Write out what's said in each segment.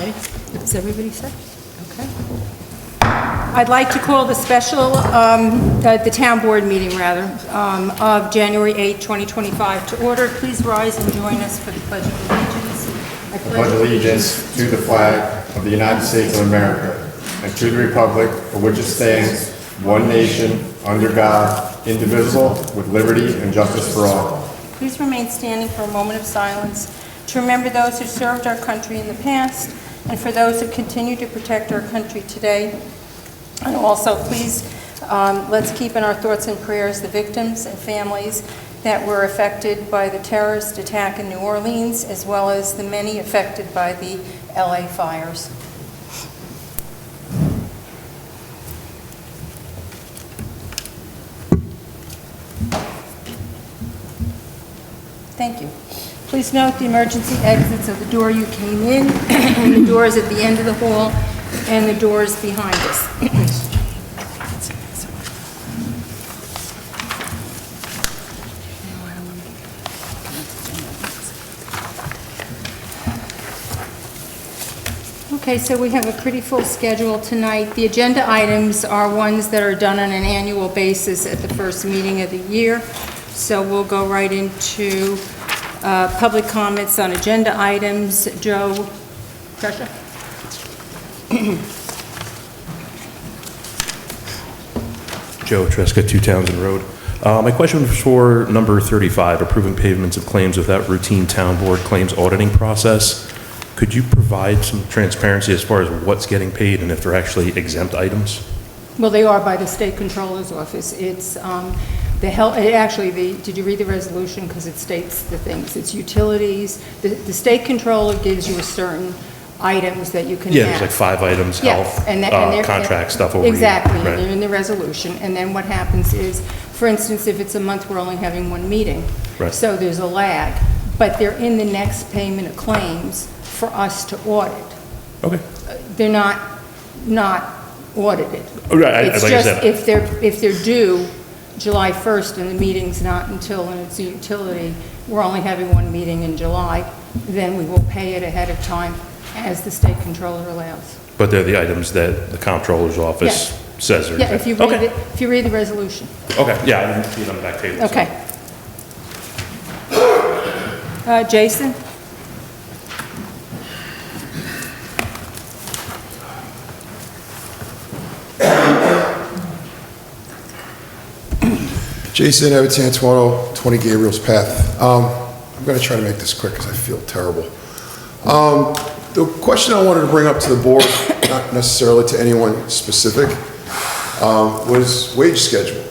Ready? Is everybody set? Okay. I'd like to call the special, the town board meeting, rather, of January 8, 2025 to order. Please rise and join us for the Pledge of Allegiance. I pledge allegiance to the flag of the United States of America and to the republic for which it stands, one nation, under God, indivisible, with liberty and justice for all. Please remain standing for a moment of silence to remember those who served our country in the past and for those who continue to protect our country today. And also, please, let's keep in our thoughts and prayers the victims and families that were affected by the terrorist attack in New Orleans, as well as the many affected by the LA fires. Thank you. Please note the emergency exits of the door you came in, and the doors at the end of the hall, and the doors behind us. Okay, so we have a pretty full schedule tonight. The agenda items are ones that are done on an annual basis at the first meeting of the year. So we'll go right into public comments on agenda items. Joe Tresha? Joe Tresca, 2 Townsend Road. My question was for number 35, approving payments of claims without routine town board claims auditing process. Could you provide some transparency as far as what's getting paid and if they're actually exempt items? Well, they are by the State Controller's Office. It's did you read the resolution? Because it states the things. It's utilities. The State Controller gives you a certain items that you can Yeah, have. there's like 5 items, Yes, health, and they're- contract stuff over Exactly, here. and they're in the resolution. And then what happens is, for instance, if it's a month, we're only having 1 meeting. Right. So there's a lag. But they're in the next payment of claims for us to audit. Okay. They're not audited. Right, It's like I just said. if they're due July 1st and the meeting's not until, and it's a utility, we're only having 1 meeting in July, then we will pay it ahead of time as the State Controller allows. But they're the items that the comptroller's office says are Yeah, exempt. if you read the resolution. Okay, yeah, I didn't see it on the back table. so- Okay. Jason? Jason, Everton, 20 Gabriel's Path. I'm going to try to make this quick because I feel terrible. The question I wanted to bring up to the board, not necessarily to anyone specific, was wage schedule.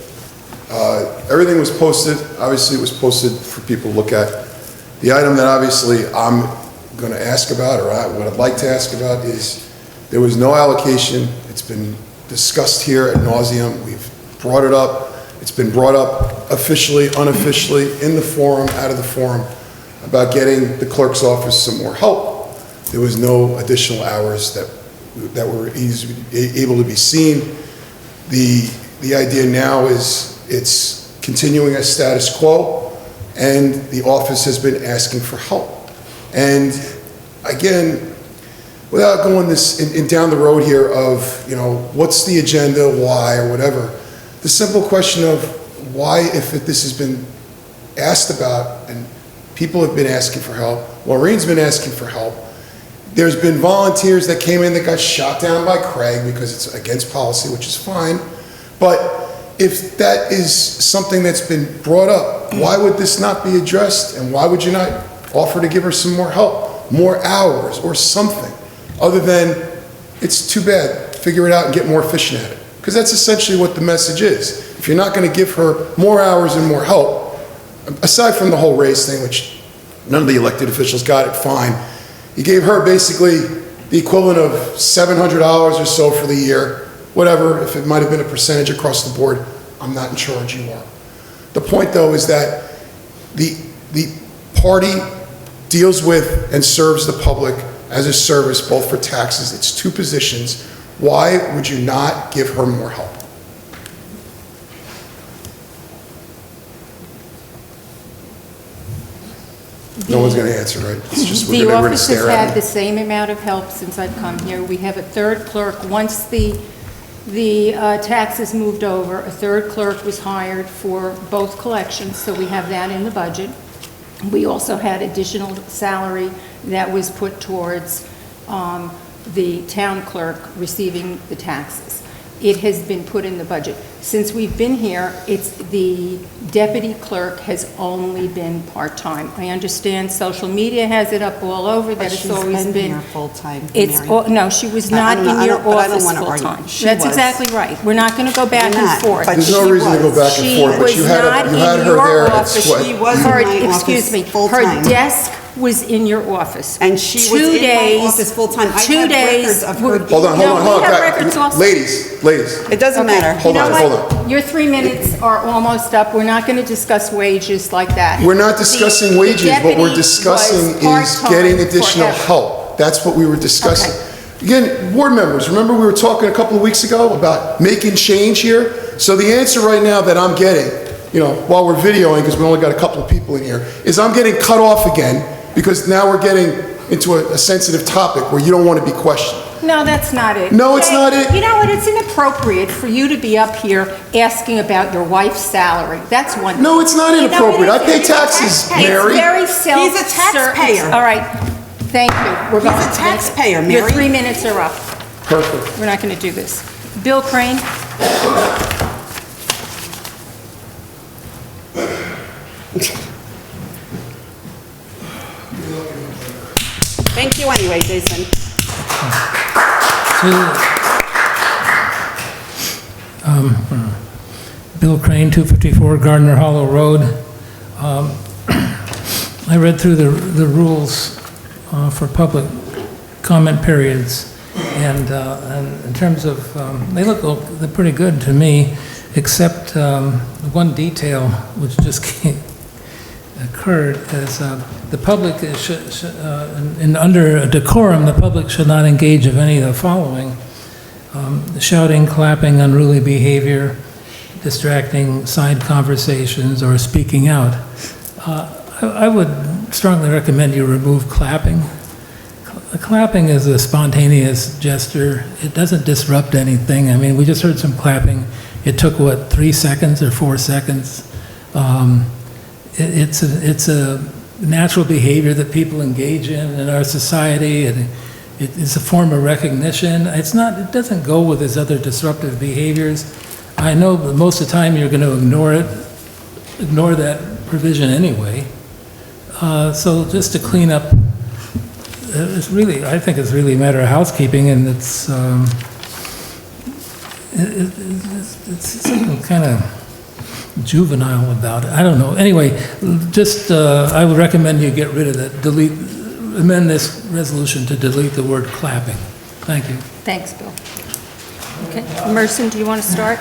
Everything was posted. Obviously, it was posted for people to look at. The item that obviously I'm going to ask about, or what I'd like to ask about, is there was no allocation. It's been discussed here ad nauseum. We've brought it up. It's been brought up officially, unofficially, in the forum, out of the forum, about getting the clerk's office some more help. There was no additional hours that were able to be seen. The idea now is it's continuing as status quo, and the office has been asking for help. And again, without going this in down the road here of, what's the agenda, why, or whatever, the simple question of why, if this has been asked about and people have been asking for help, Maureen's been asking for help, there's been volunteers that came in that got shot down by Craig because it's against policy, which is fine, but if that is something that's been brought up, why would this not be addressed, and why would you not offer to give her some more help, more hours, or something, other than, it's too bad, figure it out and get more efficient at it? Because that's essentially what the message is. If you're not going to give her more hours and more help, aside from the whole raise thing, which none of the elected officials got it, fine. You gave her basically the equivalent of $700 or so for the year, whatever, if it might have been a percentage across the board, I'm not in charge, you are. The point, though, is that the party deals with and serves the public as a service, both for taxes. It's 2 positions. Why would you not give her more help? No one's going to answer, right? It's just The we're going to office has stare had at the it. same amount of help since I've come here. We have a third clerk. Once the taxes moved over, a third clerk was hired for both collections, so we have that in the budget. We also had additional salary that was put towards the town clerk receiving the taxes. It has been put in the budget. Since we've been here, the deputy clerk has only been part-time. I understand social media has it up all over that it's always been. She's been here full-time, It's, Mary. no, she was not I'm not- in your but I don't office wanna argue. full-time. She That's was. exactly right. We're not going to go back We're and not, forth. but There's no she reason to go was. back and forth, but you had She was not her in there your at office. sweat. She was in Her- my excuse office me, full-time. her desk was in your office. And she was 2 in my days. office full-time. I 2 have days. records of her. Hold on, No, hold we on. have guys. records also. Ladies, It doesn't Okay. matter. Hold You know on, what? hold on. Your 3 minutes are almost up. We're not going to discuss wages like that. We're not discussing wages. What we're deputy discussing was is part-time getting additional forever. help. That's what we were discussing. Okay. Again, board members, remember we were talking a couple of weeks ago about making change here? So the answer right now that I'm getting, while we're videoing, because we only got a couple of people in here, is I'm getting cut off again because now we're getting into a sensitive topic where you don't want to be questioned. No, that's not it. No, it's Jay, not it. You know what? It's inappropriate for you to be up here asking about your wife's salary. That's one. No, it's not You know, inappropriate. it I is. pay It's a taxes, taxpayer. Mary. It's very self-certain. He's a taxpayer. All right. Thank you. We're He's going. a taxpayer, Your Mary. 3 minutes are up. Perfect. We're not going to do this. Bill Crane? Thank you anyway, Jason. Bill Crane, 254 Gardner Hollow Road. I read through the rules for public comment periods, and in terms of, they're pretty good to me, except one detail which just occurred is the public under decorum, the public should not engage of any of the following: shouting, clapping, unruly behavior, distracting side conversations, or speaking out. I would strongly recommend you remove clapping. Clapping is a spontaneous gesture. It doesn't disrupt anything. I mean, we just heard some clapping. It took, 3 seconds or 4 seconds? It's a natural behavior that people engage in our society, and it's a form of recognition. It doesn't go with his other disruptive behaviors. I know that most of the time you're going to ignore that provision anyway. So just to clean up, I think it's really a matter of housekeeping, and it's something kind of juvenile about it. I don't know. Anyway, I would recommend you get rid of that, amend this resolution to delete the word clapping. Thank you. Thanks, Bill. Okay. Merson, do you want to start?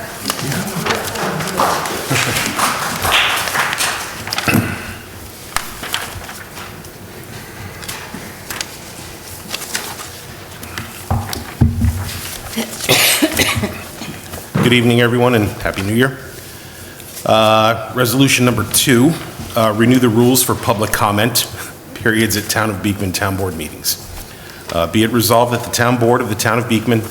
Good evening, everyone, and Happy New Year. Resolution number 2, renew the rules for public comment periods at Town of Beekman Town Board meetings. Be it resolved that the Town Board of the Town of Beekman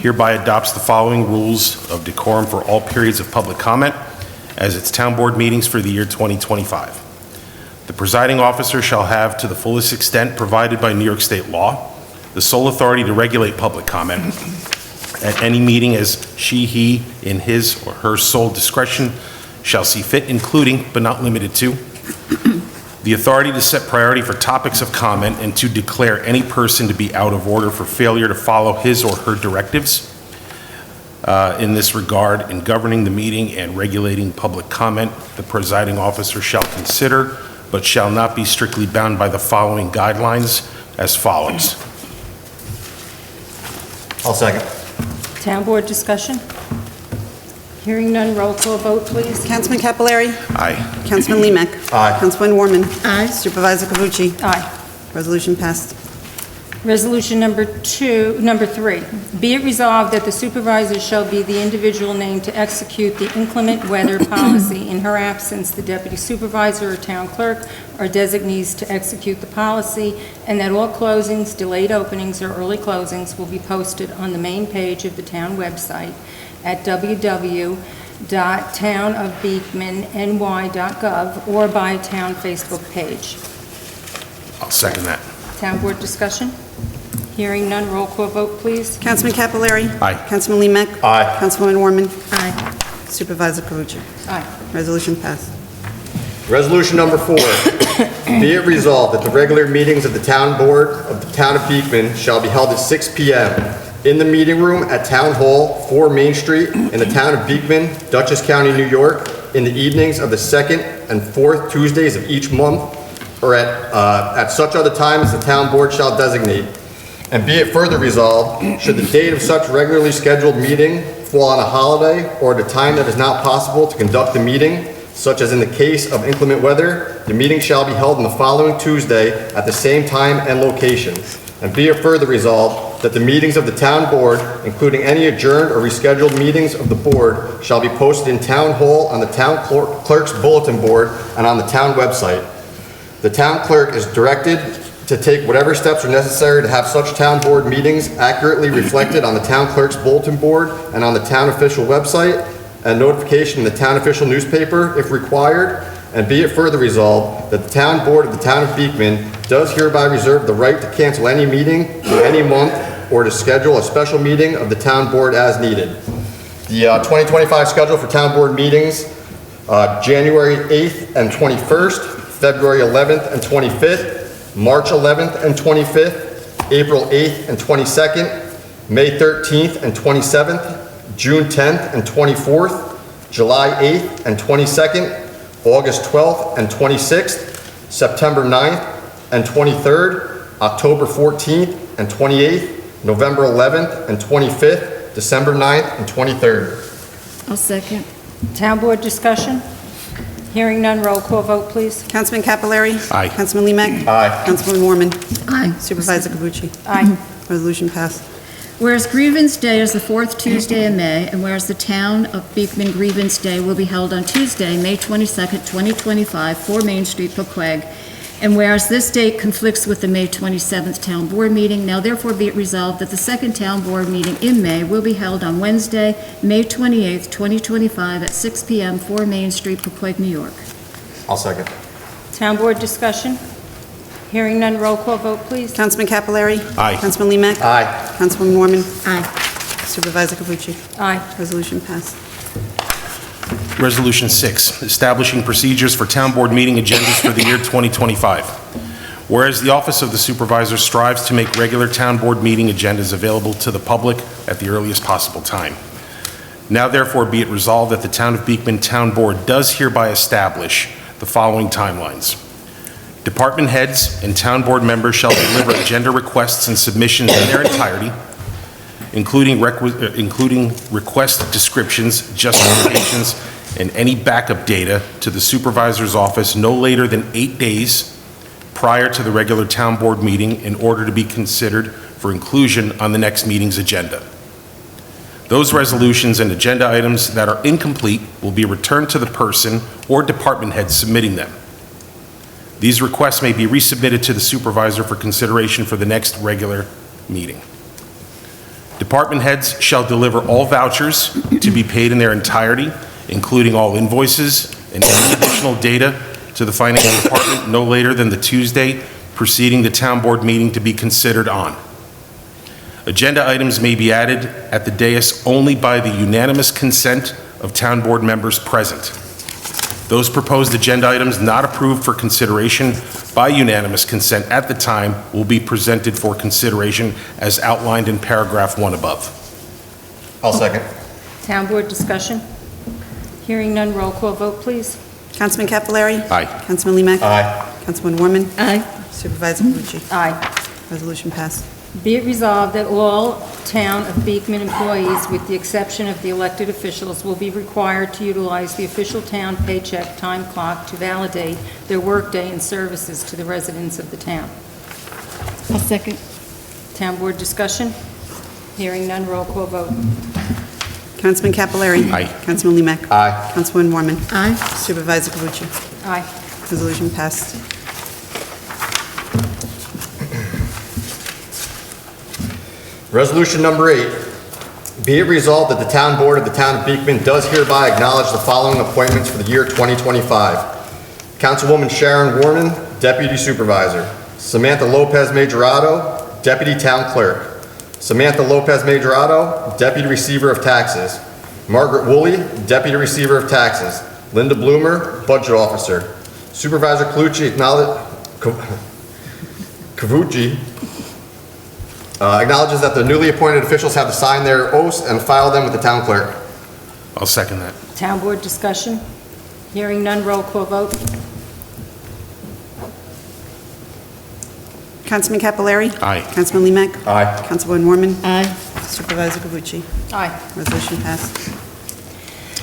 hereby adopts the following rules of decorum for all periods of public comment as its Town Board meetings for the year 2025. The presiding officer shall have, to the fullest extent provided by New York State law, the sole authority to regulate public comment at any meeting as he, in his or her sole discretion, shall see fit, including, but not limited to, the authority to set priority for topics of comment and to declare any person to be out of order for failure to follow his or her directives. In this regard, in governing the meeting and regulating public comment, the presiding officer shall consider, but shall not be strictly bound by the following guidelines as follows. I'll second. Town board discussion? Hearing none, roll call vote, please. Councilman Capillari? Aye. Councilman Lemek? Aye. Councilman Warman? Aye. Supervisor Cavucci? Aye. Resolution passed. Resolution number 3, be it resolved that the supervisor shall be the individual named to execute the inclement weather policy. In her absence, the deputy supervisor or town clerk are designees to execute the policy, and that all closings, delayed openings, or early closings will be posted on the main page of the town website at www.townofbeekmanny.gov or by town Facebook page. I'll second that. Town board discussion? Hearing none, roll call vote, please. Councilman Capelari. Aye. Councilman Limek. Aye. Councilwoman Warman. Aye. Supervisor Cavucci. Aye. Resolution passed. Resolution number 4, be it resolved that the regular meetings of the town board of the town of Beekman shall be held at 6 p.m. in the meeting room at Town Hall, 4 Main Street, in the town of Beekman, Dutchess County, New York, in the evenings of the second and fourth Tuesdays of each month, or at such other time as the town board shall designate. And be it further resolved, should the date of such regularly scheduled meeting fall on a holiday or at a time that is not possible to conduct the meeting, such as in the case of inclement weather, the meeting shall be held on the following Tuesday at the same time and location. And be it further resolved that the meetings of the town board, including any adjourned or rescheduled meetings of the board, shall be posted in Town Hall on the town clerk's bulletin board and on the town website. The town clerk is directed to take whatever steps are necessary to have such town board meetings accurately reflected on the town clerk's bulletin board and on the town official website, and notification in the town official newspaper if required. And be it further resolved that the town board of the town of Beekman does hereby reserve the right to cancel any meeting for any month or to schedule a special meeting of the town board as needed. The 2025 schedule for town board meetings, January 8th and 21st, February 11th and 25th, March 11th and 25th, April 8th and 22nd, May 13th and 27th, June 10th and 24th, July 8th and 22nd, August 12th and 26th, September 9th and 23rd, October 14th and 28th, November 11th and 25th, December 9th and 23rd. I'll second. Town board discussion? Hearing none, roll call vote, please. Councilman Capelari. Aye. Councilman Limek. Aye. Councilwoman Warman. Aye. Supervisor Cavucci. Aye. Resolution passed. Whereas Grievance Day is the fourth Tuesday in May, and whereas the Town of Beekman Grievance Day will be held on Tuesday, May 22nd, 2025, 4 Main Street, Pequag, and whereas this date conflicts with the May 27th Town Board meeting, now therefore be it resolved that the second Town Board meeting in May will be held on Wednesday, May 28th, 2025, at 6 p.m., 4 Main Street, Pequag, New York. I'll second. Town board discussion? Hearing none, roll call vote, please. Councilman Capelari. Aye. Councilman Limek. Aye. Councilwoman Warman. Aye. Supervisor Cavucci. Aye. Resolution passed. Resolution 6, establishing procedures for town board meeting agendas for the year 2025. Whereas the Office of the Supervisor strives to make regular town board meeting agendas available to the public at the earliest possible time. Now therefore be it resolved that the Town of Beekman Town Board does hereby establish the following timelines. Department heads and town board members shall deliver agenda requests and submissions in their entirety, including request descriptions, justifications, and any backup data to the supervisor's office no later than 8 days prior to the regular town board meeting in order to be considered for inclusion on the next meeting's agenda. Those resolutions and agenda items that are incomplete will be returned to the person or department head submitting them. These requests may be resubmitted to the supervisor for consideration for the next regular meeting. Department heads shall deliver all vouchers to be paid in their entirety, including all invoices and any additional data to the financial department no later than the Tuesday preceding the town board meeting to be considered on. Agenda items may be added at the dais only by the unanimous consent of town board members present. Those proposed agenda items not approved for consideration by unanimous consent at the time will be presented for consideration as outlined in paragraph 1 above. I'll second. Town board discussion? Hearing none, roll call vote, please. Councilman Capelari. Aye. Councilman Limek. Aye. Councilwoman Warman. Aye. Supervisor Cavucci. Aye. Resolution passed. Be it resolved that all Town of Beekman employees, with the exception of the elected officials, will be required to utilize the official town paycheck time clock to validate their workday and services to the residents of the town. I'll second. Town board discussion? Hearing none, roll call vote. Councilman Capillari. Aye. Councilman Limak. Aye. Councilwoman Warman. Aye. Supervisor Cavucci. Aye. Resolution passed. Resolution number 8, be it resolved that the Town Board of the Town of Beekman does hereby acknowledge the following appointments for the year 2025. Councilwoman Sharon Warman, Deputy Supervisor. Samantha Lopez Majorado, Deputy Town Clerk. Samantha Lopez Majorado, Deputy Receiver of Taxes. Margaret Woolley, Deputy Receiver of Taxes. Linda Bloomer, Budget Officer. Supervisor Cavucci acknowledges that the newly appointed officials have to sign their oaths and file them with the town clerk. I'll second that. Town board discussion? Hearing none, roll call vote. Councilman Capillari. Aye. Councilman Limak. Aye. Councilwoman Warman. Aye. Supervisor Cavucci. Aye. Resolution passed.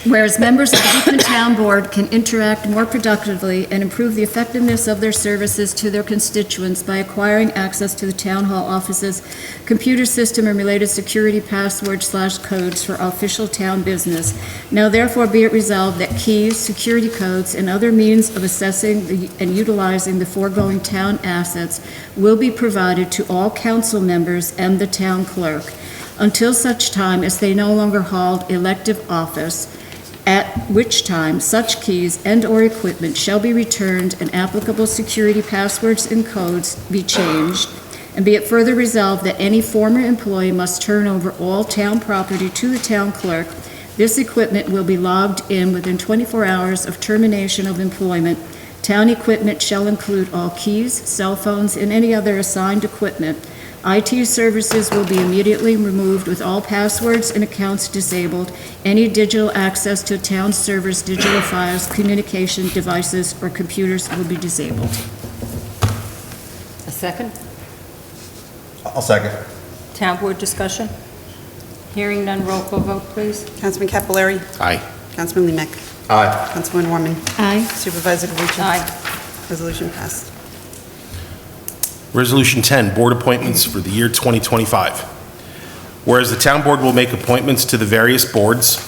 Whereas members of the Beekman Town Board can interact more productively and improve the effectiveness of their services to their constituents by acquiring access to the Town Hall office's computer system and related security passwords/codes for official town business. Now therefore be it resolved that keys, security codes, and other means of accessing and utilizing the foregoing town assets will be provided to all council members and the town clerk until such time as they no longer hold elective office, at which time such keys and/or equipment shall be returned and applicable security passwords and codes be changed. And be it further resolved that any former employee must turn over all town property to the town clerk. This equipment will be logged in within 24 hours of termination of employment. Town equipment shall include all keys, cell phones, and any other assigned equipment. IT services will be immediately removed with all passwords and accounts disabled. Any digital access to town servers, digital files, communication devices, or computers will be disabled. A second? I'll second. Town board discussion? Hearing none, roll call vote, please. Councilman Capillari. Aye. Councilman Limak. Aye. Councilwoman Warman. Aye. Supervisor Cavucci. Aye. Resolution passed. Resolution 10, Board Appointments for the year 2025. Whereas the Town Board will make appointments to the various boards,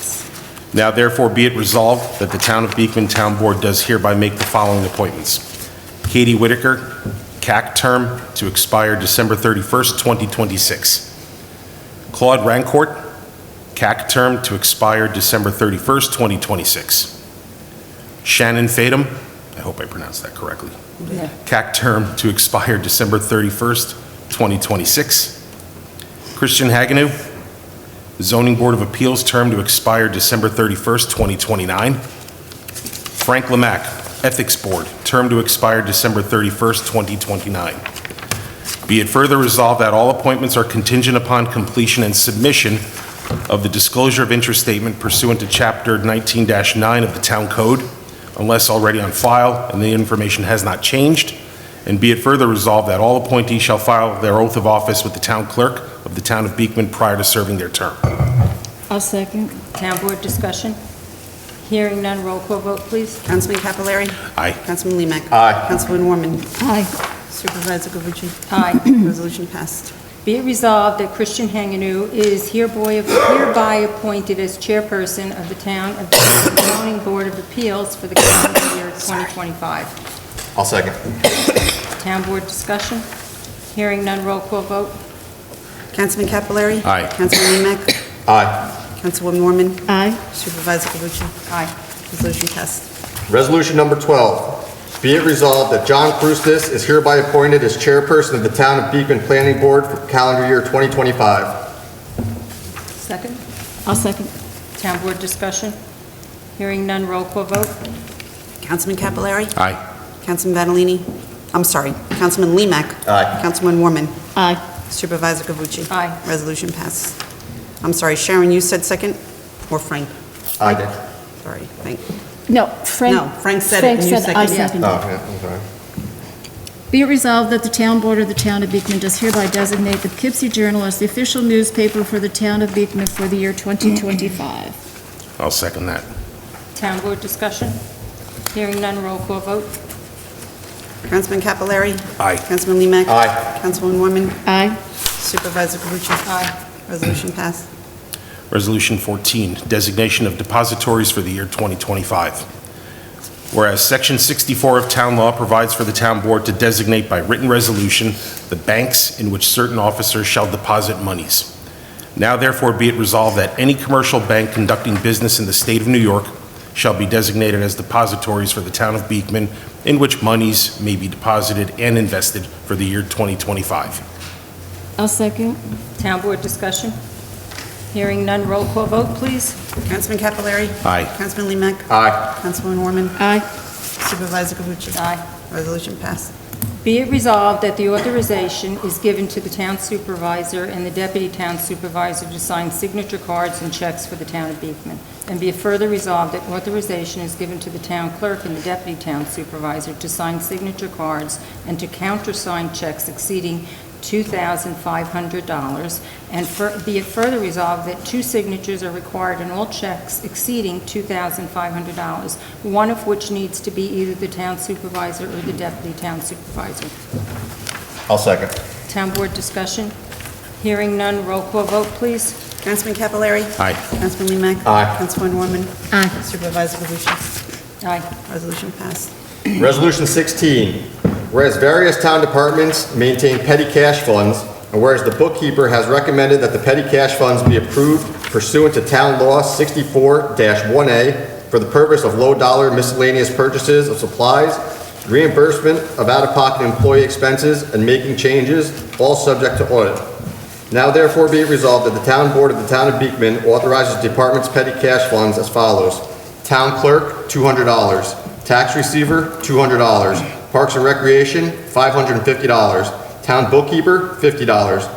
now therefore be it resolved that the Town of Beekman Town Board does hereby make the following appointments. Katie Whitaker, CAC term to expire December 31st, 2026. Claude Rancourt, CAC term to expire December 31st, 2026. Shannon Fatum, I hope I pronounced that correctly. Yeah. CAC term to expire December 31st, 2026. Christian Haganu, Zoning Board of Appeals term to expire December 31st, 2029. Frank Lemack, Ethics Board, term to expire December 31st, 2029. Be it further resolved that all appointments are contingent upon completion and submission of the disclosure of interest statement pursuant to Chapter 19-9 of the Town Code, unless already on file and the information has not changed. And be it further resolved that all appointees shall file their oath of office with the town clerk of the town of Beekman prior to serving their term. I'll second. Town board discussion? Hearing none, roll call vote, please. Councilman Capillari. Aye. Councilman Limak. Aye. Councilwoman Warman. Aye. Supervisor Cavucci. Aye. Resolution passed. Be it resolved that Christian Hanganu is hereby appointed as chairperson of the Town of Beekman Zoning Board of Appeals for the calendar year 2025. I'll second. Town board discussion? Hearing none, roll call vote. Councilman Capillari. Aye. Councilman Limak. Aye. Councilwoman Warman. Aye. Supervisor Cavucci. Aye. Resolution passed. Resolution number 12, be it resolved that John Krustis is hereby appointed as chairperson of the Town of Beekman Planning Board for calendar year 2025. Second? I'll second. Town board discussion? Hearing none, roll call vote. Councilman Capillari. Aye. Councilman Vanellini. I'm sorry. Councilman Limak. Aye. Councilwoman Warman. Aye. Supervisor Cavucci. Aye. Resolution passed. I'm sorry, Sharon, you said second? Or Frank? I did. Sorry, Frank. No, Frank. No, Frank said it and you I seconded it. seconded. Oh, yeah, I'm sorry. Be it resolved that the Town Board of the Town of Beekman does hereby designate the Poughkeepsie Journal as the official newspaper for the Town of Beekman for the year 2025. I'll second that. Town board discussion? Hearing none, roll call vote. Councilman Capillari. Aye. Councilman Limak. Aye. Councilwoman Warman. Aye. Supervisor Cavucci? Aye. Resolution passed. Resolution 14, designation of depositories for the year 2025. Whereas Section 64 of Town Law provides for the Town Board to designate by written resolution the banks in which certain officers shall deposit monies. Now therefore be it resolved that any commercial bank conducting business in the state of New York shall be designated as depositories for the Town of Beekman in which monies may be deposited and invested for the year 2025. I'll second. Town Board discussion? Hearing none, roll call vote, please. Councilman Capillari? Aye. Councilman Lemach? Aye. Councilwoman Warman? Aye. Supervisor Cavucci? Aye. Resolution passed. Be it resolved that the authorization is given to the town supervisor and the deputy town supervisor to sign signature cards and checks for the town of Beekman. And be it further resolved that authorization is given to the town clerk and the deputy town supervisor to sign signature cards and to countersign checks exceeding $2,500. And be it further resolved that 2 signatures are required in all checks exceeding $2,500, one of which needs to be either the town supervisor or the deputy town supervisor. I'll second. Town Board discussion? Hearing none, roll call vote, please. Councilman Capillari? Aye. Councilman Lemach? Aye. Councilwoman Warman? Aye. Supervisor Cavucci? Aye. Resolution passed. Resolution 16, whereas various town departments maintain petty cash funds, and whereas the bookkeeper has recommended that the petty cash funds be approved pursuant to Town Law 64-1A for the purpose of low-dollar miscellaneous purchases of supplies, reimbursement of out-of-pocket employee expenses, and making changes, all subject to audit. Now therefore be it resolved that the Town Board of the Town of Beekman authorizes the department's petty cash funds as follows. Town Clerk, $200. Tax Receiver, $200. Parks and Recreation, $550. Town Bookkeeper, $50.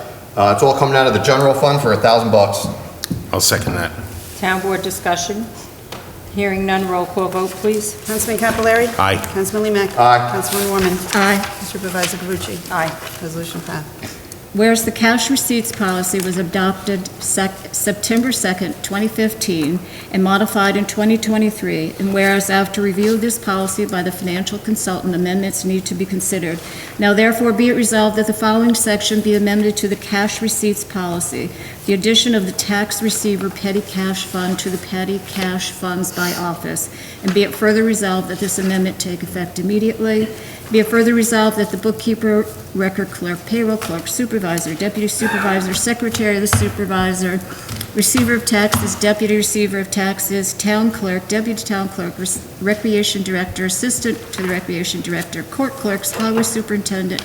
It's all coming out of the general fund for $1,000. I'll second that. Town Board discussion? Hearing none, roll call vote, please. Councilman Capillari? Aye. Councilman Lemach? Aye. Councilwoman Warman? Aye. Supervisor Cavucci? Aye. Resolution passed. Whereas the cash receipts policy was adopted September 2nd, 2015, and modified in 2023, and whereas after review of this policy by the financial consultant, amendments need to be considered. Now therefore be it resolved that the following section be amended to the cash receipts policy. The addition of the tax receiver petty cash fund to the petty cash funds by office. And be it further resolved that this amendment take effect immediately. Be it further resolved that the bookkeeper, record clerk, payroll clerk, supervisor, deputy supervisor, secretary of the supervisor, receiver of taxes, deputy receiver of taxes, town clerk, deputy town clerk, recreation director, assistant to the recreation director, court clerks, highway superintendent,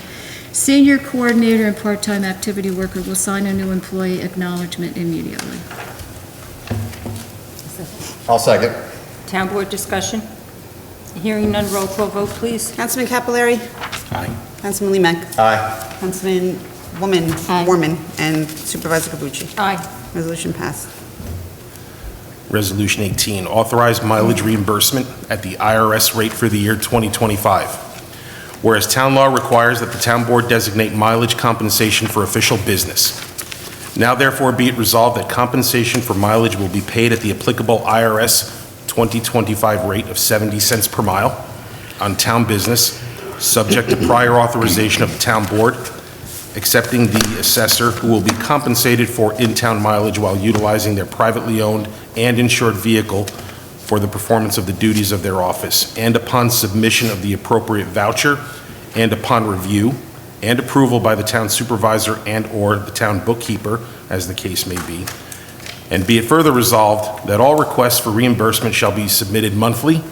senior coordinator, and part-time activity worker will sign a new employee acknowledgement immediately. I'll second. Town Board discussion? Hearing none, roll call vote, please. Councilman Capillari? Aye. Councilman Lemach? Aye. Councilman Aye. Warman? And Supervisor Cavucci? Aye. Resolution passed. Resolution 18, authorize mileage reimbursement at the IRS rate for the year 2025. Whereas town law requires that the town board designate mileage compensation for official business. Now therefore be it resolved that compensation for mileage will be paid at the applicable IRS 2025 rate of 70 cents per mile on town business, subject to prior authorization of the town board, excepting the assessor who will be compensated for in-town mileage while utilizing their privately owned and insured vehicle for the performance of the duties of their office, and upon submission of the appropriate voucher, and upon review and approval by the town supervisor and/or the town bookkeeper, as the case may be. And be it further resolved that all requests for reimbursement shall be submitted monthly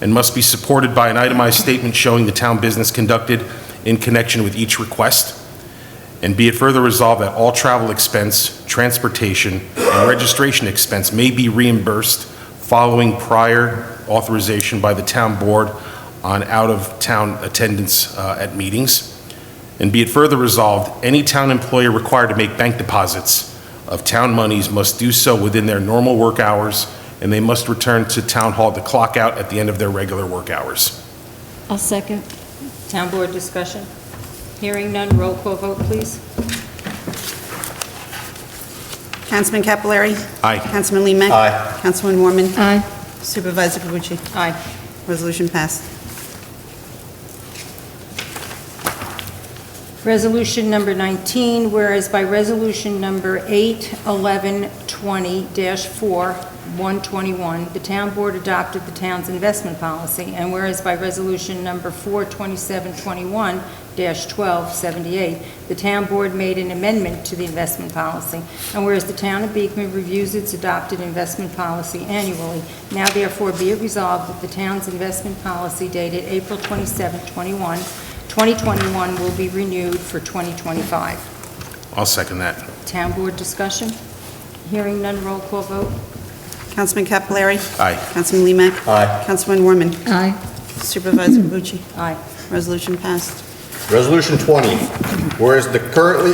and must be supported by an itemized statement showing the town business conducted in connection with each request. And be it further resolved that all travel expense, transportation, and registration expense may be reimbursed following prior authorization by the town board on out-of-town attendance at meetings. And be it further resolved, any town employee required to make bank deposits of town monies must do so within their normal work hours, and they must return to town hall to clock out at the end of their regular work hours. I'll second. Town Board discussion? Hearing none, roll call vote, please. Councilman Capillari? Aye. Councilman Lemach? Aye. Councilwoman Warman? Aye. Supervisor Cavucci? Aye. Resolution passed. Resolution number 19, whereas by resolution number 8/11/20-4/121, the town board adopted the town's investment policy, and whereas by resolution number 4/27/21-12/78, the town board made an amendment to the investment policy, and whereas the town of Beekman reviews its adopted investment policy annually, now therefore be it resolved that the town's investment policy dated April 27, 2021 will be renewed for 2025. I'll second that. Town board discussion? Hearing none, roll call vote. Councilman Capelari. Aye. Councilman Limak. Aye. Councilman Warman. Aye. Supervisor Cavucci. Aye. Resolution passed. Resolution 20, whereas there currently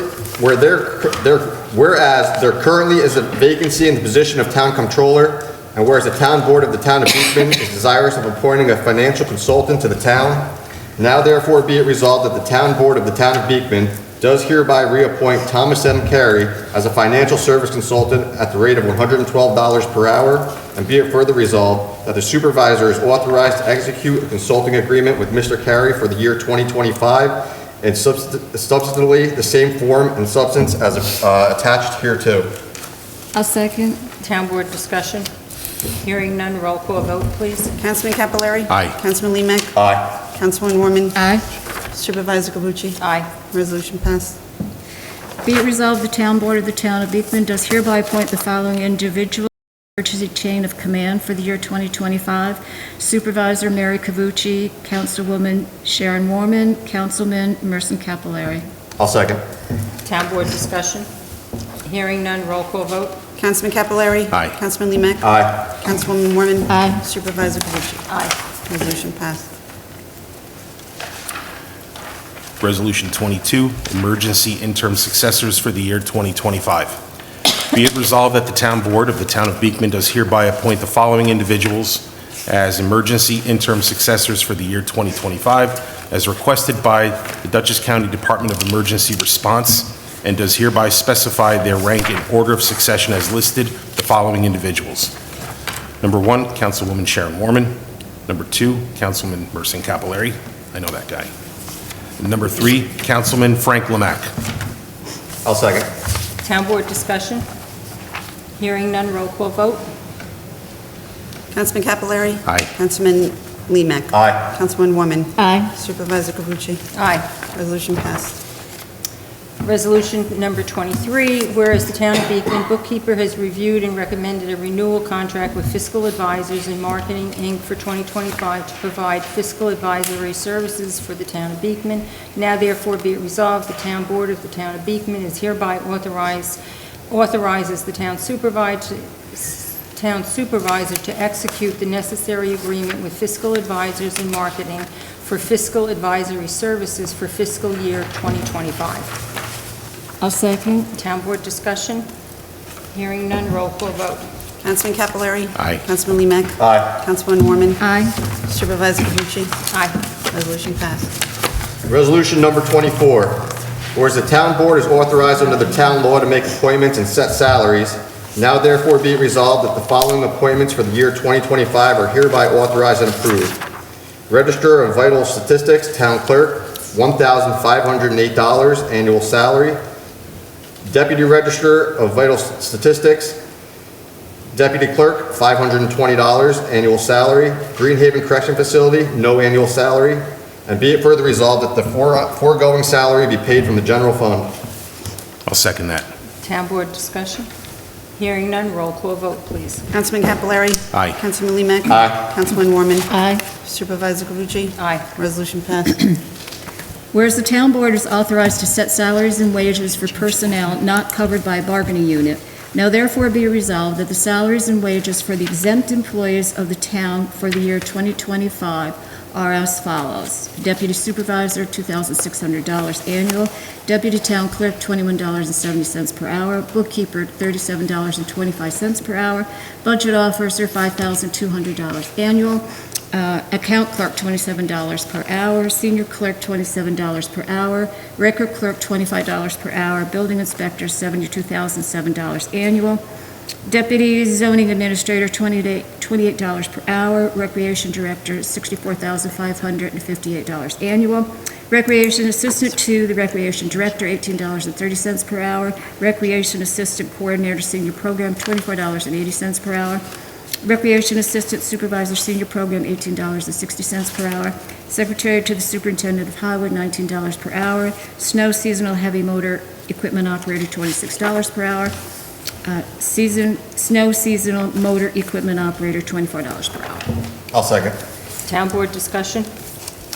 is a vacancy in the position of town controller, and whereas the town board of the town of Beekman is desirous of appointing a financial consultant to the town, now therefore be it resolved that the town board of the town of Beekman does hereby reappoint Thomas M. Carey as a financial service consultant at the rate of $112 per hour, and be it further resolved that the supervisor is authorized to execute a consulting agreement with Mr. Carey for the year 2025 and substantively the same form and substance as attached hereto. I'll second. Town board discussion? Hearing none, roll call vote, please. Councilman Capelari. Aye. Councilman Limak. Aye. Councilman Warman. Aye. Supervisor Cavucci. Aye. Resolution passed. Be it resolved, the town board of the town of Beekman does hereby appoint the following individuals to the emergency chain of command for the year 2025. Supervisor Mary Cavucci, Councilwoman Sharon Warman, Councilman Merson Capelari. I'll second. Town board discussion? Hearing none, roll call vote. Councilman Capelari. Aye. Councilman Limak. Aye. Councilwoman Warman. Aye. Supervisor Cavucci. Aye. Resolution passed. Resolution 22, emergency interim successors for the year 2025. Be it resolved that the town board of the town of Beekman does hereby appoint the following individuals as emergency interim successors for the year 2025, as requested by the Dutchess County Department of Emergency Response, and does hereby specify their rank in order of succession as listed, the following individuals. Number 1, Councilwoman Sharon Warman. Number 2, Councilman Merson Capelari. I know that guy. Number 3, Councilman Frank Limak. I'll second. Town board discussion? Hearing none, roll call vote. Councilman Capelari. Aye. Councilman Limak. Aye. Councilman Warman. Aye. Supervisor Cavucci. Aye. Resolution passed. Resolution number 23, whereas the town of Beekman bookkeeper has reviewed and recommended a renewal contract with Fiscal Advisors and Marketing, Inc. for 2025 to provide fiscal advisory services for the town of Beekman. Now therefore be it resolved, the town board of the town of Beekman is hereby authorizes the town supervisor to execute the necessary agreement with Fiscal Advisors and Marketing for fiscal advisory services for fiscal year 2025. I'll second. Town board discussion? Hearing none, roll call vote. Councilman Capelari. Aye. Councilman Limak. Aye. Councilwoman Warman. Aye. Supervisor Cavucci. Aye. Resolution passed. Resolution number 24, whereas the town board is authorized under the town law to make appointments and set salaries, now therefore be it resolved that the following appointments for the year 2025 are hereby authorized and approved. Register of Vital Statistics, Town Clerk, $1,508 annual salary. Deputy Register of Vital Statistics, Deputy Clerk, $520 annual salary. Greenhaven Correction Facility, no annual salary. And be it further resolved that the foregoing salary be paid from the general fund. I'll second that. Town board discussion? Hearing none, roll call vote, please. Councilman Capelari. Aye. Councilman Limak. Aye. Councilwoman Warman. Aye. Supervisor Cavucci. Aye. Resolution passed. Whereas the town board is authorized to set salaries and wages for personnel not covered by a bargaining unit, now therefore be resolved that the salaries and wages for the exempt employees of the town for the year 2025 are as follows. Deputy Supervisor, $2,600 annual. Deputy Town Clerk, $21.70 per hour. Bookkeeper, $37.25 per hour. Budget Officer, $5,200 annual. Account Clerk, $27 per hour. Senior Clerk, $27 per hour. Record Clerk, $25 per hour. Building Inspector, $72,007 annual. Deputy Zoning Administrator, $28 per hour. Recreation Director, $64,558 annual. Recreation Assistant 2, the Recreation Director, $18.30 per hour. Recreation Assistant Coordinator Senior Program, $24.80 per hour. Recreation Assistant Supervisor Senior Program, $18.60 per hour. Secretary to the Superintendent of Highway, $19 per hour. Snow Seasonal Heavy Motor Equipment Operator, $26 per hour. Snow Seasonal Motor Equipment Operator, $24 per hour. I'll second. Town board discussion?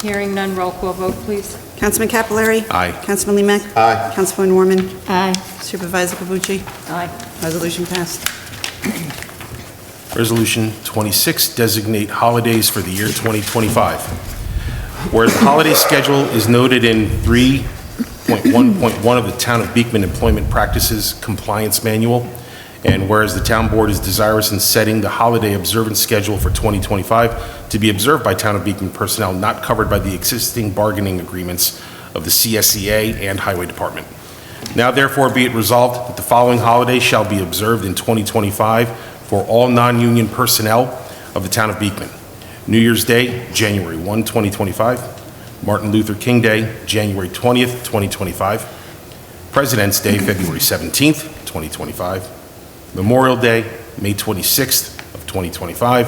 Hearing none, roll call vote, please. Councilman Capillari? Aye. Councilman Lemek? Aye. Councilwoman Warman? Aye. Supervisor Cavucci? Aye. Resolution passed. Resolution 26, designate holidays for the year 2025. Whereas the holiday schedule is noted in 3.1.1 of the Town of Beekman Employment Practices Compliance Manual, and whereas the town board is desirous in setting the holiday observance schedule for 2025 to be observed by Town of Beekman personnel not covered by the existing bargaining agreements of the CSEA and Highway Department. Now therefore be it resolved that the following holidays shall be observed in 2025 for all non-union personnel of the Town of Beekman. New Year's Day, January 1, 2025. Martin Luther King Day, January 20th, 2025. President's Day, February 17th, 2025. Memorial Day, May 26th of 2025.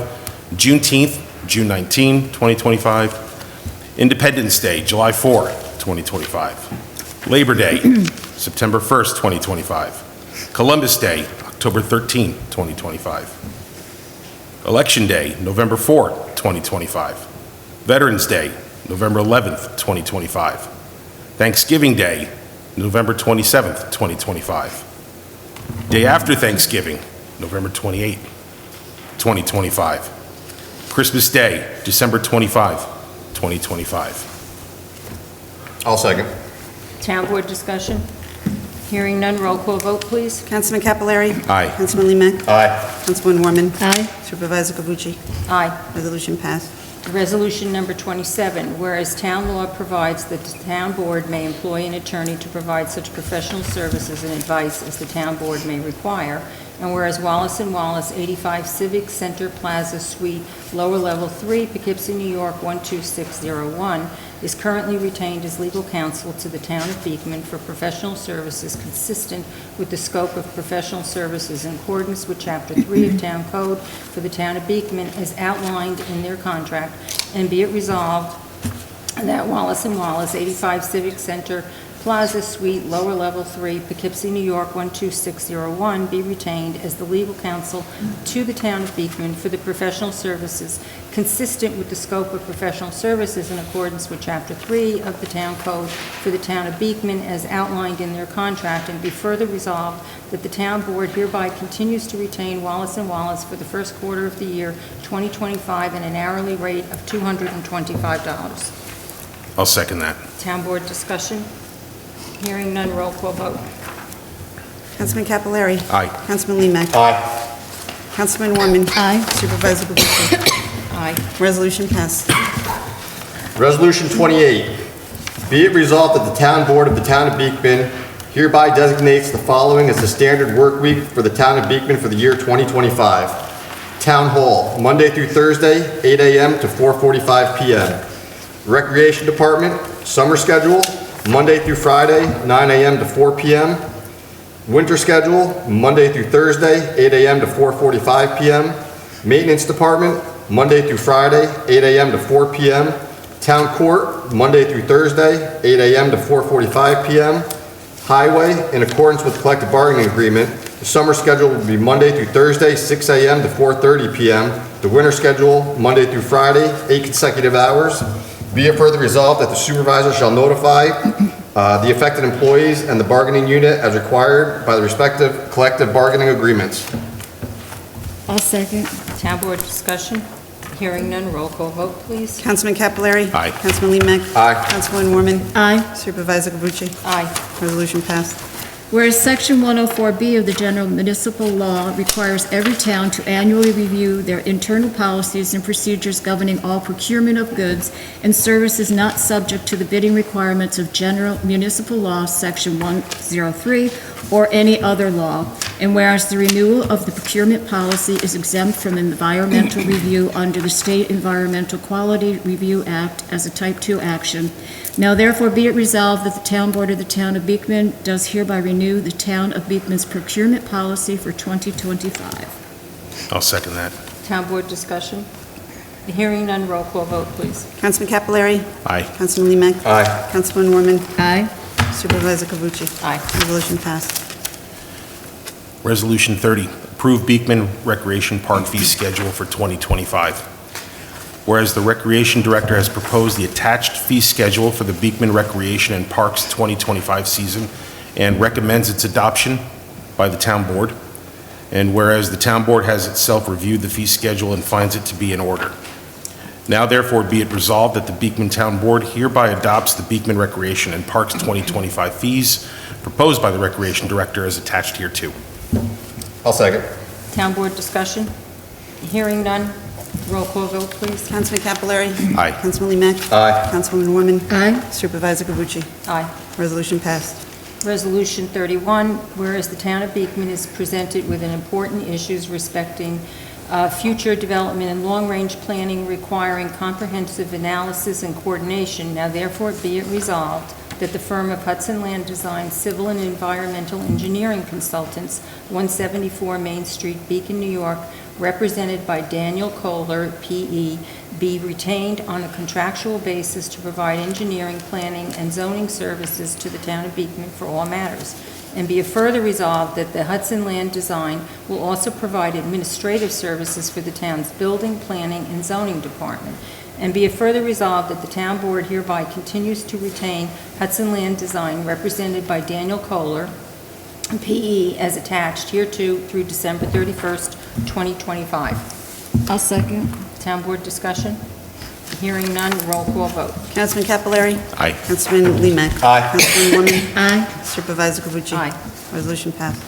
Juneteenth, June 19, 2025. Independence Day, July 4, 2025. Labor Day, September 1st, 2025. Columbus Day, October 13, 2025. Election Day, November 4, 2025. Veterans Day, November 11th, 2025. Thanksgiving Day, November 27th, 2025. Day after Thanksgiving, November 28th, 2025. Christmas Day, December 25, 2025. I'll second. Town board discussion? Hearing none, roll call vote, please. Councilman Capillari? Aye. Councilman Lemek? Aye. Councilwoman Warman? Aye. Supervisor Cavucci? Aye. Resolution passed. Resolution number 27, whereas town law provides that the town board may employ an attorney to provide such professional services and advice as the town board may require, and whereas Wallace & Wallace, 85 Civic Center Plaza Suite, Lower Level 3, Poughkeepsie, New York, 12601, is currently retained as legal counsel to the town of Beekman for professional services consistent with the scope of professional services in accordance with Chapter 3 of Town Code for the town of Beekman as outlined in their contract, and be it resolved that Wallace & Wallace, 85 Civic Center Plaza Suite, Lower Level 3, Poughkeepsie, New York, 12601, be retained as the legal counsel to the town of Beekman for the professional services consistent with the scope of professional services in accordance with Chapter 3 of the Town Code for the town of Beekman as outlined in their contract, and be further resolved that the town board hereby continues to retain Wallace & Wallace for the first quarter of the year 2025 at an hourly rate of $225. I'll second that. Town board discussion? Hearing none, roll call vote. Councilman Capillari? Aye. Councilman Lemek? Aye. Councilwoman Warman? Aye. Supervisor Cavucci? Aye. Resolution passed. Resolution 28, be it resolved that the town board of the town of Beekman hereby designates the following as the standard work week for the town of Beekman for the year 2025. Town Hall, Monday through Thursday, 8 a.m. to 4:45 p.m. Recreation Department, summer schedule, Monday through Friday, 9 a.m. to 4 p.m. Winter schedule, Monday through Thursday, 8 a.m. to 4:45 p.m. Maintenance Department, Monday through Friday, 8 a.m. to 4 p.m. Town Court, Monday through Thursday, 8 a.m. to 4:45 p.m. Highway, in accordance with collective bargaining agreement, the summer schedule will be Monday through Thursday, 6 a.m. to 4:30 p.m. The winter schedule, Monday through Friday, 8 consecutive hours. Be it further resolved that the supervisor shall notify the affected employees and the bargaining unit as required by the respective collective bargaining agreements. I'll second. Town board discussion? Hearing none, roll call vote, please. Councilman Capillari? Aye. Councilman Lemek? Aye. Councilwoman Warman? Aye. Supervisor Cavucci? Aye. Resolution passed. Whereas Section 104B of the General Municipal Law requires every town to annually review their internal policies and procedures governing all procurement of goods and services not subject to the bidding requirements of General Municipal Law, Section 103, or any other law, and whereas the renewal of the procurement policy is exempt from environmental review under the State Environmental Quality Review Act as a Type 2 action, Now therefore be it resolved that the Town Board of the Town of Beekman does hereby renew the Town of Beekman's procurement policy for 2025. I'll second that. Town Board discussion? Hearing none, roll call vote, please. Councilman Capillari? Aye. Councilman Limek? Aye. Councilwoman Warman? Aye. Supervisor Cavucci? Aye. Resolution passed. Resolution 30, approve Beekman Recreation Park fee schedule for 2025. Whereas the Recreation Director has proposed the attached fee schedule for the Beekman Recreation and Parks 2025 season and recommends its adoption by the Town Board. And whereas the Town Board has itself reviewed the fee schedule and finds it to be in order. Now therefore be it resolved that the Beekman Town Board hereby adopts the Beekman Recreation and Parks 2025 fees proposed by the Recreation Director as attached hereto. I'll second. Town Board discussion? Hearing none, roll call vote, please. Councilman Capillari? Aye. Councilman Limek? Aye. Councilwoman Warman? Aye. Supervisor Cavucci? Aye. Resolution passed. Resolution 31, whereas the Town of Beekman is presented with an important issues respecting future development and long-range planning requiring comprehensive analysis and coordination, now therefore be it resolved that the firm of Hudson Land Design Civil and Environmental Engineering Consultants, 174 Main Street, Beacon, New York, represented by Daniel Kohler, P.E., be retained on a contractual basis to provide engineering, planning, and zoning services to the Town of Beekman for all matters. And be it further resolved that the Hudson Land Design will also provide administrative services for the town's building, planning, and zoning department. And be it further resolved that the Town Board hereby continues to retain Hudson Land Design represented by Daniel Kohler, P.E., as attached hereto through December 31st, 2025. I'll second. Town Board discussion? Hearing none, roll call vote. Councilman Capillari? Aye. Councilman Limek? Aye. Councilwoman Warman? Aye. Supervisor Cavucci? Aye. Resolution passed.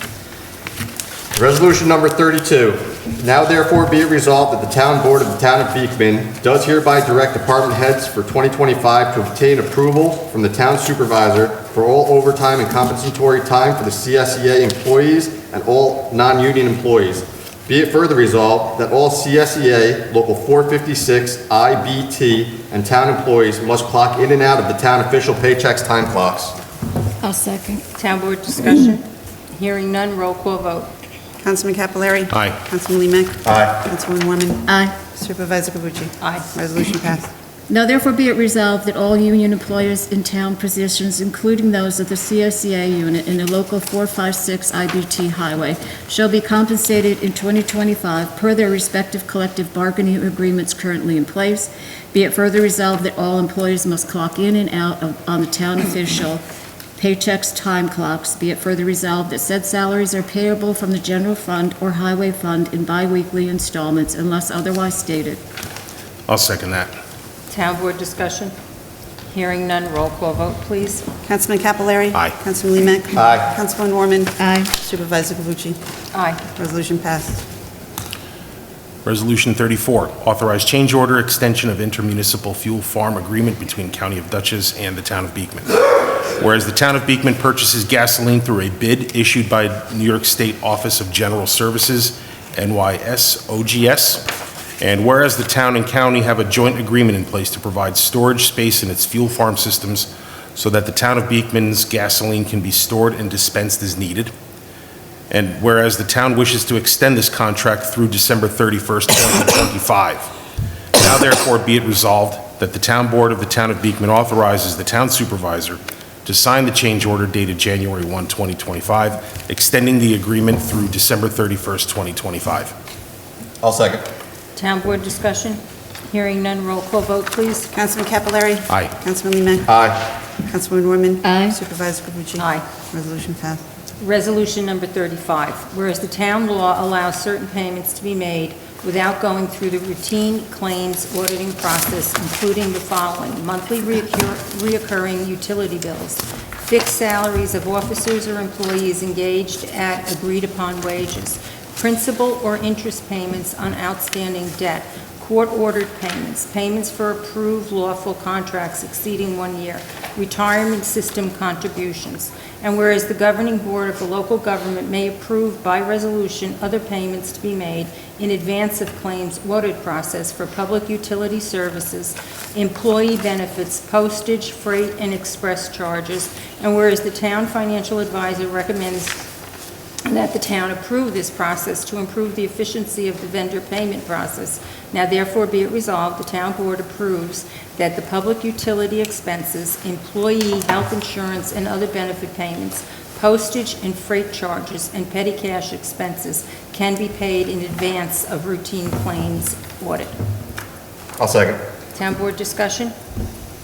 Resolution number 32. Now therefore be it resolved that the Town Board of the Town of Beekman does hereby direct department heads for 2025 to obtain approval from the Town Supervisor for all overtime and compensatory time for the CSEA employees and all non-union employees. Be it further resolved that all CSEA Local 456, IBT, and town employees must clock in and out of the town official paychecks time clocks. I'll second. Town Board discussion? Hearing none, roll call vote. Councilman Capillari? Aye. Councilman Limek? Aye. Councilwoman Warman? Aye. Supervisor Cavucci? Aye. Resolution passed. Now therefore be it resolved that all union employers in town positions, including those of the CSEA unit in the local 456 IBT highway, shall be compensated in 2025 per their respective collective bargaining agreements currently in place. Be it further resolved that all employees must clock in and out on the town official paychecks time clocks. Be it further resolved that said salaries are payable from the general fund or highway fund in biweekly installments unless otherwise stated. I'll second that. Town Board discussion? Hearing none, roll call vote, please. Councilman Capillari? Aye. Councilman Limek? Aye. Councilwoman Warman? Aye. Supervisor Cavucci? Aye. Resolution passed. Resolution 34, authorize change order extension of intermunicipal fuel farm agreement between County of Dutchess and the Town of Beekman. Whereas the Town of Beekman purchases gasoline through a bid issued by New York State Office of General Services, NYSOGS, and whereas the town and county have a joint agreement in place to provide storage space in its fuel farm systems so that the Town of Beekman's gasoline can be stored and dispensed as needed. And whereas the town wishes to extend this contract through December 31st, 2025. Now therefore be it resolved that the Town Board of the Town of Beekman authorizes the Town Supervisor to sign the change order dated January 1, 2025, extending the agreement through December 31st, 2025. I'll second. Town Board discussion? Hearing none, roll call vote, please. Councilman Capillari? Aye. Councilman Limek? Aye. Councilwoman Warman? Aye. Supervisor Cavucci? Aye. Resolution passed. Resolution number 35, whereas the town law allows certain payments to be made without going through the routine claims auditing process, including the following: monthly reoccurring utility bills, fixed salaries of officers or employees engaged at agreed-upon wages, principal or interest payments on outstanding debt, court-ordered payments, payments for approved lawful contracts exceeding 1 year, retirement system contributions, And whereas the governing board of the local government may approve by resolution other payments to be made in advance of claims audit process for public utility services, employee benefits, postage, freight, and express charges. And whereas the town financial advisor recommends that the town approve this process to improve the efficiency of the vendor payment process. Now therefore be it resolved, the town board approves that the public utility expenses, employee health insurance and other benefit payments, postage and freight charges, and petty cash expenses can be paid in advance of routine claims audit. I'll second. Town board discussion?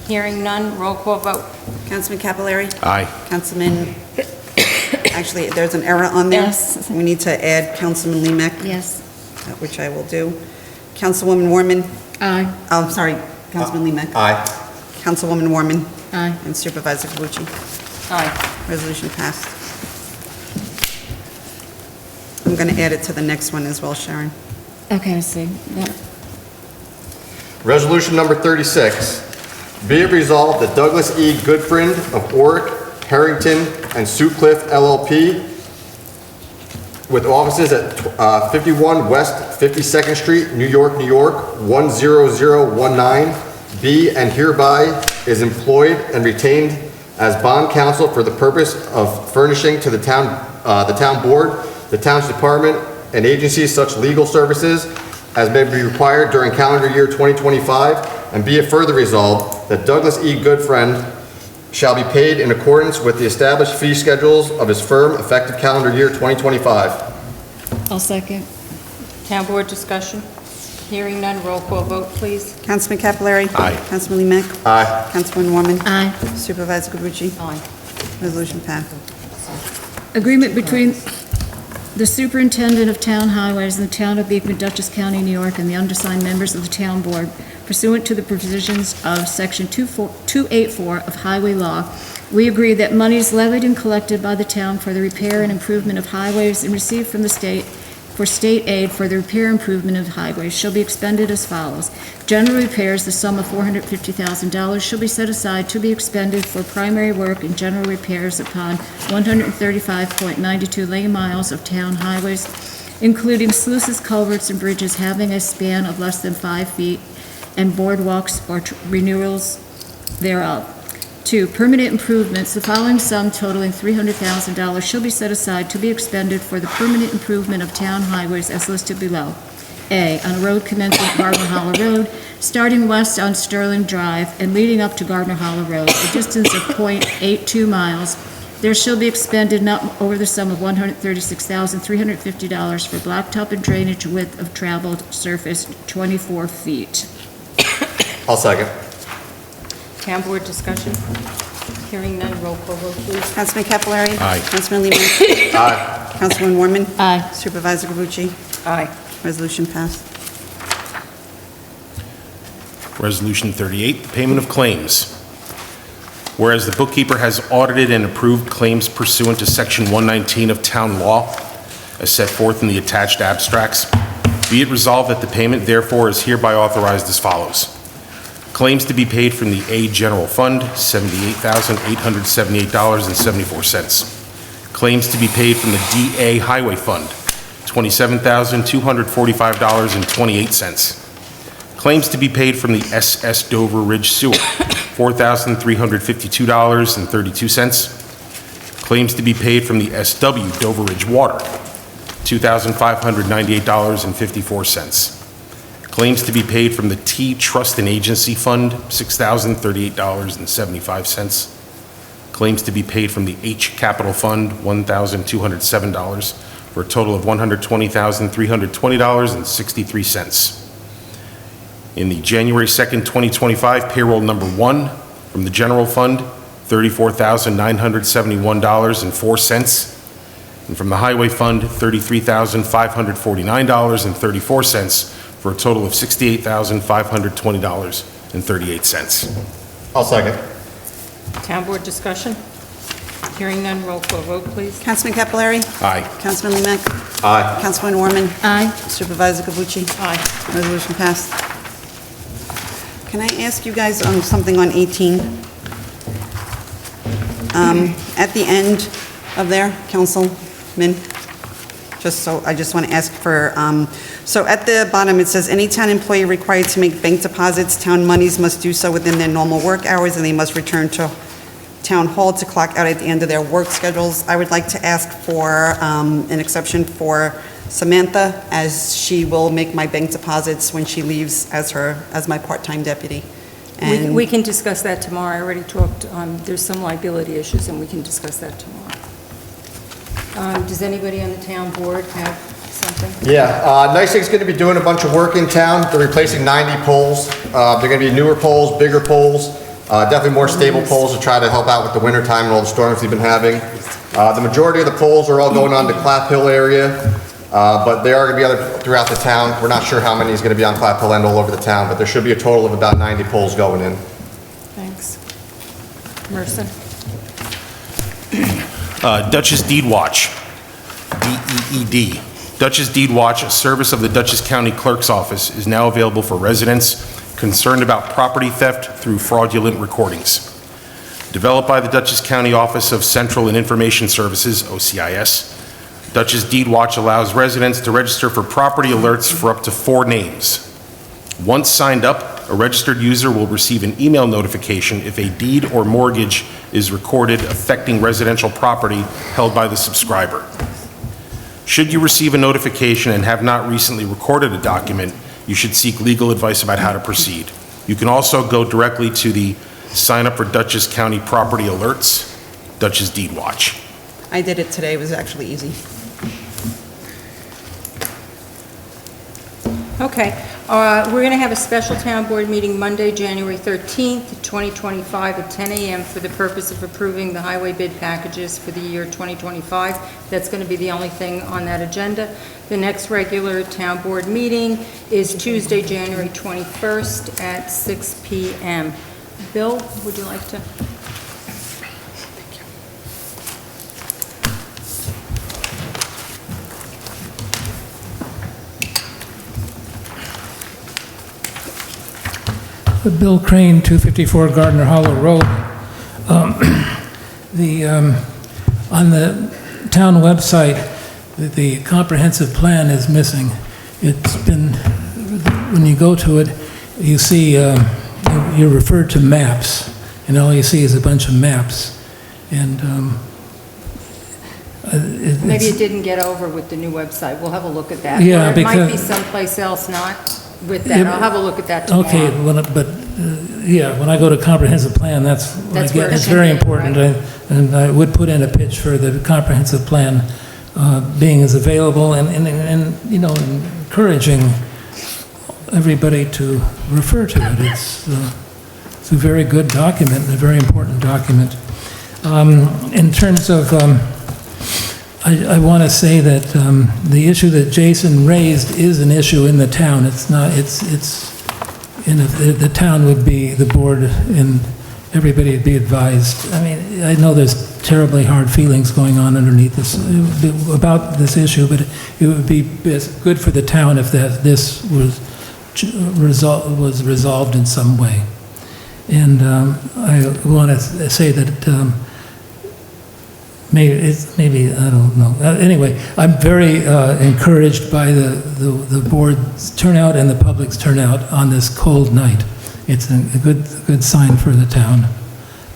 Hearing none, roll call vote. Councilman Capelari? Aye. Councilman, actually, there's an error on there. Yes. We need to add Councilman Lemek, Yes. which I will do. Councilwoman Warman? Aye. Oh, I'm sorry, Councilman Lemek. Aye. Councilwoman Warman? Aye. And Supervisor Cavucci. Aye. Resolution passed. I'm going to add it to the next one as well, Sharon. Okay, I see. Yeah. Resolution number 36. Be it resolved that Douglas E. Goodfriend of Oric, Harrington, and Sutcliffe LLP, with offices at 51 West 52nd Street, New York, New York, 10019, be and hereby is employed and retained as bond counsel for the purpose of furnishing to the town board, the town's department, and agencies such legal services as may be required during calendar year 2025, and be it further resolved that Douglas E. Goodfriend shall be paid in accordance with the established fee schedules of his firm effective calendar year 2025. I'll second. Town board discussion? Hearing none, roll call vote, please. Councilman Capelari? Aye. Councilman Lemek? Aye. Councilwoman Warman? Aye. Supervisor Cavucci? Aye. Resolution passed. Agreement between the superintendent of town highways and the town of Beekman, Dutchess County, New York, and the undersigned members of the town board pursuant to the provisions of Section 284 of Highway Law. We agree that monies levied and collected by the town for the repair and improvement of highways and received from the state for state aid for the repair and improvement of highways shall be expended as follows. General repairs, the sum of $450,000 shall be set aside to be expended for primary work and general repairs upon 135.92 lane miles of town highways, including sluices, culverts, and bridges having a span of less than 5 feet, and boardwalks or renewals thereof. 2, permanent improvements, the following sum totaling $300,000 shall be set aside to be expended for the permanent improvement of town highways as listed below. A, on a road commencing at Gardner Hollow Road, starting west on Sterling Drive and leading up to Gardner Hollow Road, a distance of .82 miles, there shall be expended not over the sum of $136,350 for blacktop and drainage width of traveled surface 24 feet. I'll second. Town board discussion? Hearing none, roll call vote, please. Councilman Capelari? Aye. Councilman Lemek? Aye. Councilwoman Warman? Aye. Supervisor Cavucci? Aye. Resolution passed. Resolution 38, the payment of claims. Whereas the bookkeeper has audited and approved claims pursuant to Section 119 of Town Law, as set forth in the attached abstracts, be it resolved that the payment therefore is hereby authorized as follows. Claims to be paid from the A General Fund, $78,878.74. Claims to be paid from the DA Highway Fund, $27,245.28. Claims to be paid from the SS Dover Ridge Sewer, $4,352.32. Claims to be paid from the SW Dover Ridge Water, $2,598.54. Claims to be paid from the T Trust and Agency Fund, $6,038.75. Claims to be paid from the H Capital Fund, $1,207, for a total of $120,320.63. In the January 2nd, 2025 payroll number 1 from the General Fund, $34,971.04. And from the Highway Fund, $33,549.34, for a total of $68,520.38. I'll second. Town board discussion? Hearing none, roll call vote, please. Councilman Capelari? Aye. Councilman Lemek? Aye. Councilwoman Warman? Aye. Supervisor Cavucci? Aye. Resolution passed. Can I ask you guys on something on 18? At the end of there, Councilman, I just want to ask for, so at the bottom, it says, any town employee required to make bank deposits, town monies must do so within their normal work hours, and they must return to town hall to clock out at the end of their work schedules. I would like to ask for an exception for Samantha, as she will make my bank deposits when she leaves as my part-time deputy. And We can discuss that tomorrow. I already talked, there's some liability issues, and we can discuss that tomorrow. Does anybody on the town board have something? Yeah, NYSEG's going to be doing a bunch of work in town. They're replacing 90 poles. They're going to be newer poles, bigger poles, definitely more stable poles to try to help out with the winter time and all the storms we've been having. The majority of the poles are all going on to Clap Hill area, but there are going to be other throughout the town. We're not sure how many is going to be on Clap Hill and all over the town, but there should be a total of about 90 poles going in. Thanks. Merson? Dutchess Deed Watch, DEED. Dutchess Deed Watch, a service of the Dutchess County Clerk's Office, is now available for residents concerned about property theft through fraudulent recordings. Developed by the Dutchess County Office of Central and Information Services, OCIS, Dutchess Deed Watch allows residents to register for property alerts for up to 4 names. Once signed up, a registered user will receive an email notification if a deed or mortgage is recorded affecting residential property held by the subscriber. Should you receive a notification and have not recently recorded a document, you should seek legal advice about how to proceed. You can also go directly to the Sign Up for Dutchess County Property Alerts, Dutchess Deed Watch. I did it today. It was actually easy. Okay, we're going to have a special town board meeting Monday, January 13th, 2025 at 10 a.m. for the purpose of approving the highway bid packages for the year 2025. That's going to be the only thing on that agenda. The next regular town board meeting is Tuesday, January 21st at 6 p.m. Bill, would you like to? Bill Crane, 254 Gardner Hollow Road. On the town website, the comprehensive plan is missing. It's been, when you go to it, you see, you're referred to maps, and all you see is a bunch of maps. And Maybe it didn't get over with the new website. We'll have a look at that. Yeah, Or it might be because- someplace else not with that. I'll have a look at that tomorrow. Okay, yeah, when I go to comprehensive plan, that's what I That's where get. it It's should very be, important, right. and I would put in a pitch for the comprehensive plan being as available and, you know, encouraging everybody to refer to it. It's a very good document, a very important document. In terms of, I want to say that the issue that Jason raised is an issue in the town. It's not, the town would be, the board and everybody would be advised. I mean, I know there's terribly hard feelings going on underneath this, about this issue, but it would be good for the town if this was resolved in some way. And I want to say that maybe, I don't know. Anyway, I'm very encouraged by the board's turnout and the public's turnout on this cold night. It's a good sign for the town.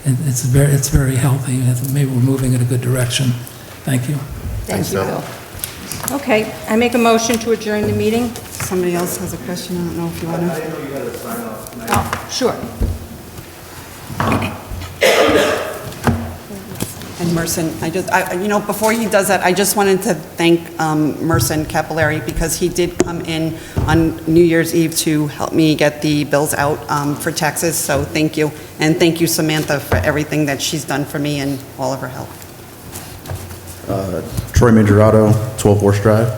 And it's very healthy. Maybe we're moving in a good direction. Thank you. Thank Thanks, you, Bill. Bill. Okay, I make a motion to adjourn the meeting. Somebody else has a question? I don't know if you want to. Oh, sure. And Merson, you know, before he does that, I just wanted to thank Merson Capillari, because he did come in on New Year's Eve to help me get the bills out for taxes, so thank you. And thank you, Samantha, for everything that she's done for me and all of her help. Troy Majorato, 12 Horse Drive.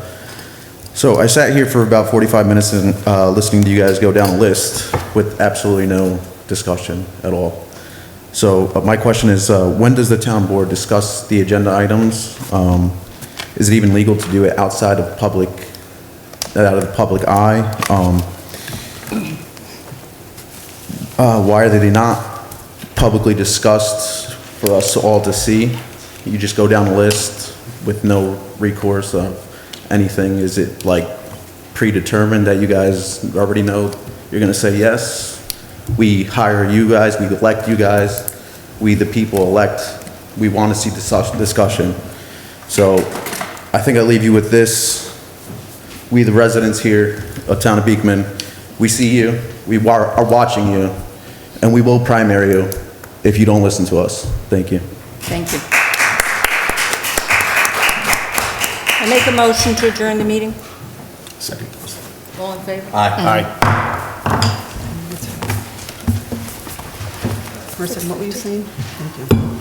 So I sat here for about 45 minutes and listening to you guys go down a list with absolutely no discussion at all. So my question is, when does the town board discuss the agenda items? Is it even legal to do it outside of out of the public eye? Why are they not publicly discussed for us all to see? You just go down the list with no recourse of anything? Is it like predetermined that you guys already know you're gonna say yes? We hire you guys, we elect you guys, we the people elect, we want to see discussion. So I think I leave you with this. We, the residents here of Town of Beekman, we see you, we are watching you, and we will primary you if you don't listen to us. Thank you. Thank you. I make a motion to adjourn the meeting. Second. All in favor? Aye. Marcin, what were you saying? Thank you.